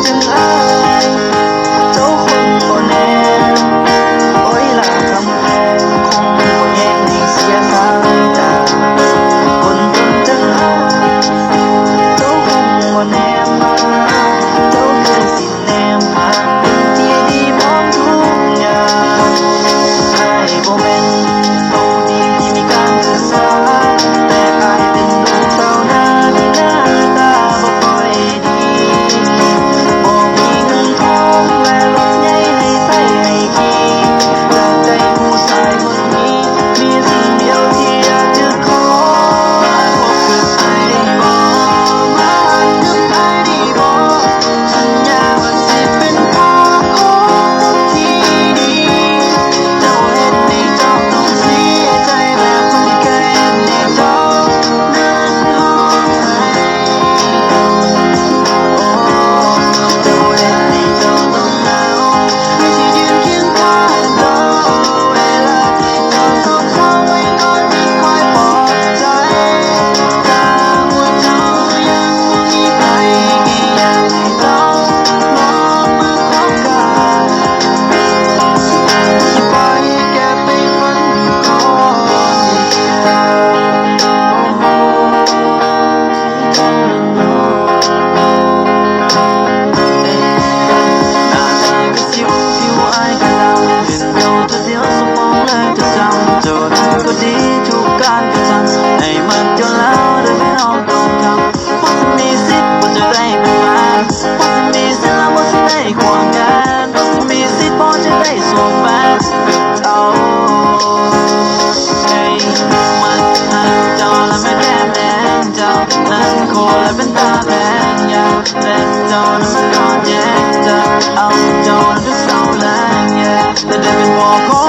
จังอายเจ้าคนบ่แน่โอ้ยล่ะคำแพงคงบ่แย่งให้เสียสายตาคนจนจังอายเจ้าคงบ่แนมมาเจ้าคือสิแนมหาที่ดีพร้อมทุกอย่างอายบ่แม่นตัวดีที่มีการศึกษาแต่อายเป็นลูกชาวนาที่หน้าตาบ่ค่อยดีบ่มีเงินทองและรถใหญ่ให้ใช้ให้ขี่แต่ใจผู้ชายคนนี้มีสิ่งเดียวที่อยากจะขอมาพบกับอายได้บ่มาหักกับอายได้บ่สัญญาว่าสิเป็นพ่อของลูกที่ดีเจ้าเฮ็ดให้เจ้าต้องเสียใจแบบคนที่เคยเฮ็ดให้เจ้านั้นร้องไห้เจ้าเฮ็ดให้เจ้าต้องเหงาให้ที่ยืนเคียงข้างเจ้าเวลาที่เจ้าซบเศร้าให้คอยมีคอยปลอบใจถ้าว่าเจ้ายังบ่มีใครก็อยากให้เจ้าลองมาคบกัน อย่าปล่อยให้แกไปฝันอยู่คนเดียวหน้าตาก็สิวผิวอายก็ดำเห็นเจ้าตัวเดียวสมองเลยจะจำเจ้านั้นก็ดีทุกการกระทำให้มันเจ้าแล้วโดยไม่ต้องทำเพราะจะมีสิทธิ์ว่าจะได้เป็นแฟนเพราะจะมีสิทธิ์แล้วว่าจะได้ควงกันเพราะจะมีสิทธิ์พอจะได้สวมแฟนกับเจ้าให้มันหักเจ้าและไม่แก้มแดงเจ้านั้นโคและเป็นตาแดงยาวแต่เจ้านั้นมันนอนแย่งเจ้าเอาเจ้านั้นทุกเศร้าแรงแย่แต่ได้เป็นพ่อของ